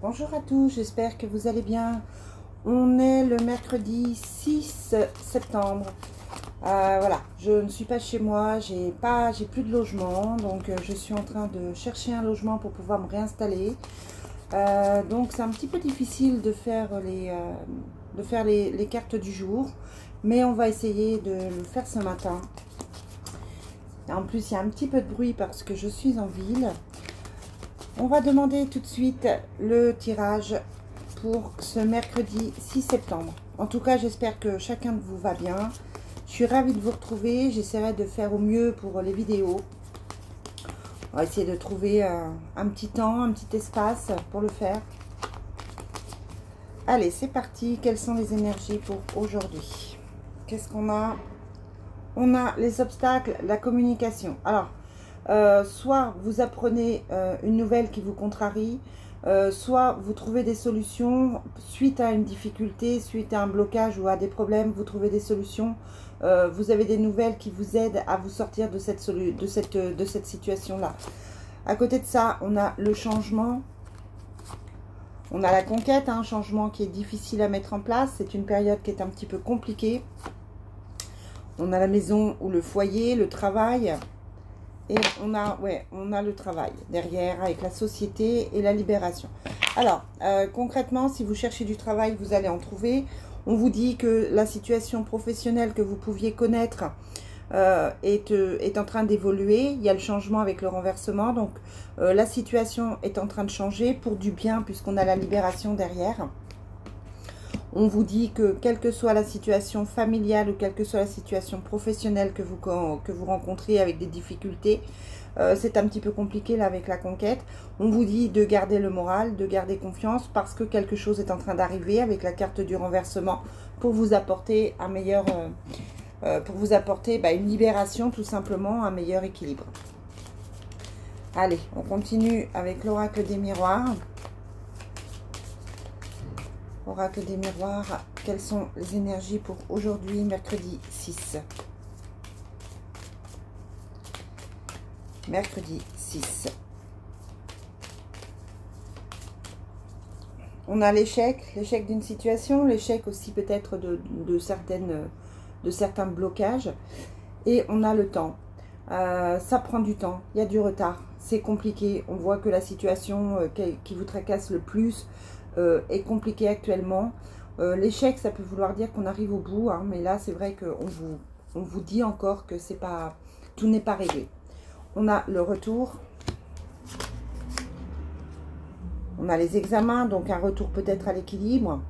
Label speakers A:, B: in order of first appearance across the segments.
A: Bonjour à tous, j'espère que vous allez bien. On est le mercredi 6 septembre. Voilà, je ne suis pas chez moi, j'ai plus de logement, donc je suis en train de chercher un logement pour pouvoir me réinstaller. Donc c'est un petit peu difficile de faire les cartes du jour, mais on va essayer de le faire ce matin. En plus, il y a un petit peu de bruit parce que je suis en ville. On va demander tout de suite le tirage pour ce mercredi 6 septembre. En tout cas, j'espère que chacun de vous va bien. Je suis ravie de vous retrouver. J'essaierai de faire au mieux pour les vidéos. On va essayer de trouver un petit temps, un petit espace pour le faire. Allez, c'est parti. Quelles sont les énergies pour aujourd'hui? Qu'est-ce qu'on a? On a les obstacles, la communication. Alors, soit vous apprenez une nouvelle qui vous contrarie, soit vous trouvez des solutions suite à une difficulté, suite à un blocage ou à des problèmes, vous trouvez des solutions, vous avez des nouvelles qui vous aident à vous sortir de cette situation-là. À côté de ça, on a le changement, on a la conquête, un changement qui est difficile à mettre en place, c'est une période qui est un petit peu compliquée. On a la maison ou le foyer, le travail. Et on a le travail derrière avec la société et la libération. Alors, concrètement, si vous cherchez du travail, vous allez en trouver. On vous dit que la situation professionnelle que vous pouviez connaître est en train d'évoluer. Il y a le changement avec le renversement. Donc, la situation est en train de changer pour du bien puisqu'on a la libération derrière. On vous dit que quelle que soit la situation familiale ou quelle que soit la situation professionnelle que vous rencontrez avec des difficultés, c'est un petit peu compliqué là avec la conquête. On vous dit de garder le moral, de garder confiance parce que quelque chose est en train d'arriver avec la carte du renversement pour vous apporter un meilleur, une libération tout simplement, un meilleur équilibre. Allez, on continue avec l'oracle des miroirs. Oracle des miroirs, quelles sont les énergies pour aujourd'hui, mercredi 6? Mercredi 6. On a l'échec d'une situation, l'échec aussi peut-être de certains blocages. Et on a le temps. Ça prend du temps, il y a du retard, c'est compliqué. On voit que la situation qui vous tracasse le plus est compliquée actuellement. L'échec, ça peut vouloir dire qu'on arrive au bout, hein, mais là, c'est vrai qu'on vous dit encore que tout n'est pas réglé. On a le retour. On a les examens, donc un retour peut-être à l'équilibre.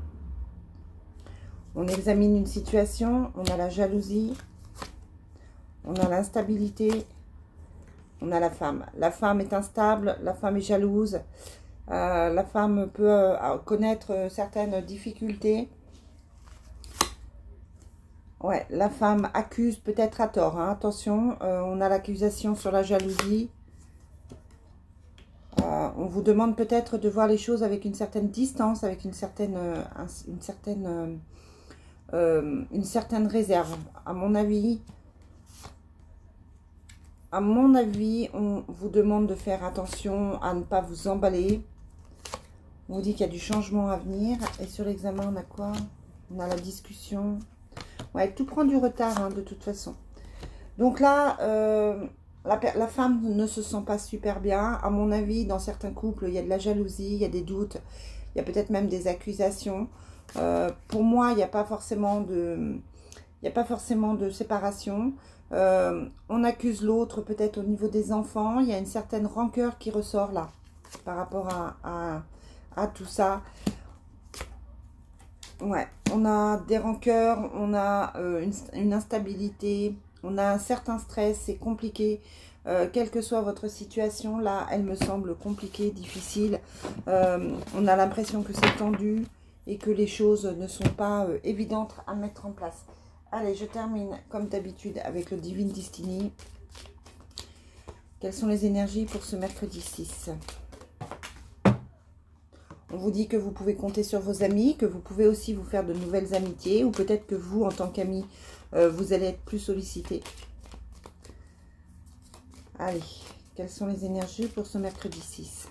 A: On examine une situation. On a la jalousie. On a l'instabilité. On a la femme. La femme est instable. La femme est jalouse. La femme peut connaître certaines difficultés. Ouais, la femme accuse peut-être à tort. Hein, attention, on a l'accusation sur la jalousie. On vous demande peut-être de voir les choses avec une certaine distance, avec une certaine réserve. À mon avis, on vous demande de faire attention à ne pas vous emballer. On vous dit qu'il y a du changement à venir. Et sur l'examen, on a quoi? On a la discussion. Ouais, tout prend du retard, hein, de toute façon. Donc là, la femme ne se sent pas super bien. À mon avis, dans certains couples, il y a de la jalousie, il y a des doutes. Il y a peut-être même des accusations. Pour moi, il n'y a pas forcément de séparation. On accuse l'autre peut-être au niveau des enfants. Il y a une certaine rancœur qui ressort là, par rapport à tout ça. Ouais, on a des rancœurs, on a une instabilité, on a un certain stress, c'est compliqué. Quelle que soit votre situation, là, elle me semble compliquée, difficile. On a l'impression que c'est tendu et que les choses ne sont pas évidentes à mettre en place. Allez, je termine comme d'habitude avec le Divine Destiny. Quelles sont les énergies pour ce mercredi 6? On vous dit que vous pouvez compter sur vos amis, que vous pouvez aussi vous faire de nouvelles amitiés, ou peut-être que vous, en tant qu'ami, vous allez être plus sollicité. Allez, quelles sont les énergies pour ce mercredi 6?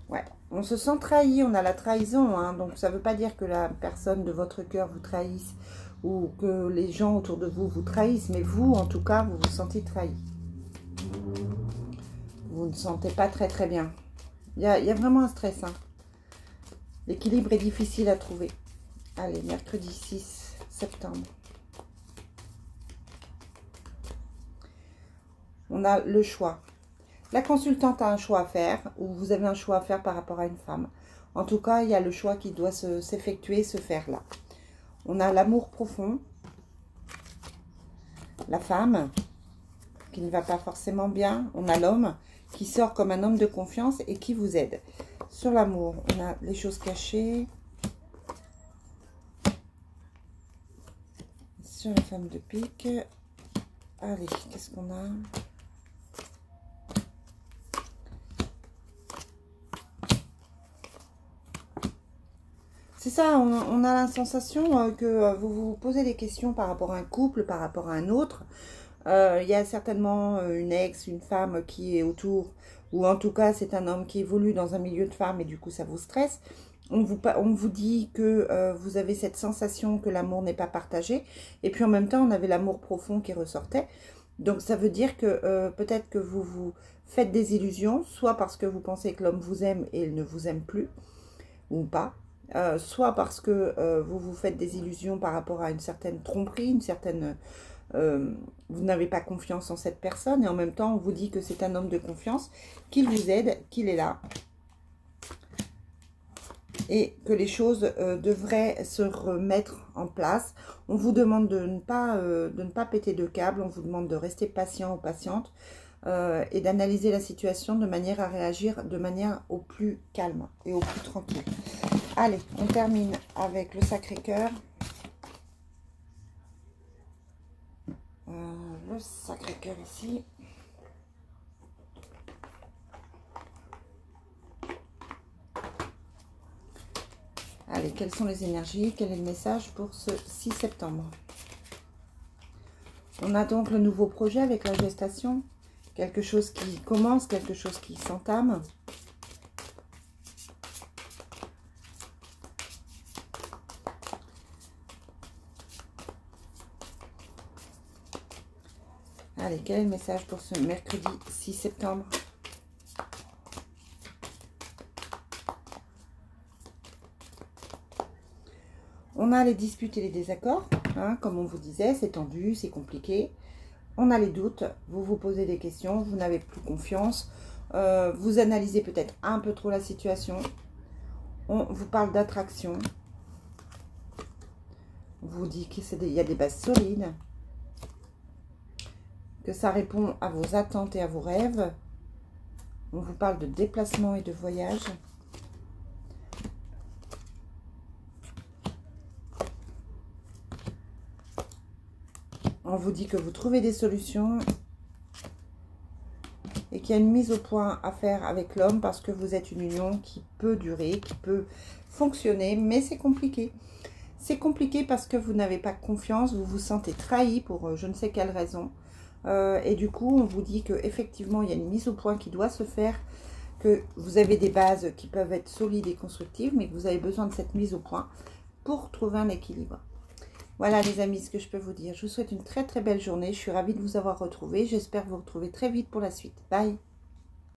A: Ouais, on se sent trahi, on a la trahison, hein, donc ça ne veut pas dire que la personne de votre cœur vous trahisse ou que les gens autour de vous vous trahissent, mais vous, en tout cas, vous vous sentez trahi. Vous ne sentez pas très très bien. Il y a vraiment un stress, hein. L'équilibre est difficile à trouver. Allez, mercredi 6 septembre. On a le choix. La consultante a un choix à faire, ou vous avez un choix à faire par rapport à une femme. En tout cas, il y a le choix qui doit s'effectuer, se faire là. On a l'amour profond. La femme, qui ne va pas forcément bien. On a l'homme, qui sort comme un homme de confiance et qui vous aide. Sur l'amour, on a les choses cachées. Sur la femme de pique. Allez, qu'est-ce qu'on a ? C'est ça, on a la sensation que vous vous posez des questions par rapport à un couple, par rapport à un autre. Il y a certainement une ex, une femme qui est autour, ou en tout cas c'est un homme qui évolue dans un milieu de femmes et du coup ça vous stresse. On vous dit que vous avez cette sensation que l'amour n'est pas partagé. Et puis en même temps, on avait l'amour profond qui ressortait. Donc ça veut dire que peut-être que vous vous faites des illusions, soit parce que vous pensez que l'homme vous aime et il ne vous aime plus, ou pas. Soit parce que vous vous faites des illusions par rapport à une certaine tromperie, une certaine... vous n'avez pas confiance en cette personne. Et en même temps, on vous dit que c'est un homme de confiance, qu'il vous aide, qu'il est là. Et que les choses devraient se remettre en place. On vous demande de ne pas péter de câble. On vous demande de rester patient ou patiente et d'analyser la situation de manière à réagir de manière au plus calme et au plus tranquille. Allez, on termine avec le Sacré-Cœur. Le Sacré-Cœur ici. Allez, quelles sont les énergies? Quel est le message pour ce 6 septembre? On a donc le nouveau projet avec la gestation. Quelque chose qui commence, quelque chose qui s'entame. Allez, quel est le message pour ce mercredi 6 septembre? On a les disputes et les désaccords, hein, comme on vous disait, c'est tendu, c'est compliqué. On a les doutes, vous vous posez des questions, vous n'avez plus confiance, vous analysez peut-être un peu trop la situation. On vous parle d'attraction. On vous dit qu'il y a des bases solides, que ça répond à vos attentes et à vos rêves. On vous parle de déplacement et de voyage. On vous dit que vous trouvez des solutions et qu'il y a une mise au point à faire avec l'homme parce que vous êtes une union qui peut durer, qui peut fonctionner, mais c'est compliqué. C'est compliqué parce que vous n'avez pas confiance, vous vous sentez trahi pour je ne sais quelle raison. Et du coup, on vous dit qu'effectivement, il y a une mise au point qui doit se faire, que vous avez des bases qui peuvent être solides et constructives, mais que vous avez besoin de cette mise au point pour trouver un équilibre. Voilà les amis, ce que je peux vous dire. Je vous souhaite une très très belle journée. Je suis ravie de vous avoir retrouvé. J'espère vous retrouver très vite pour la suite. Bye!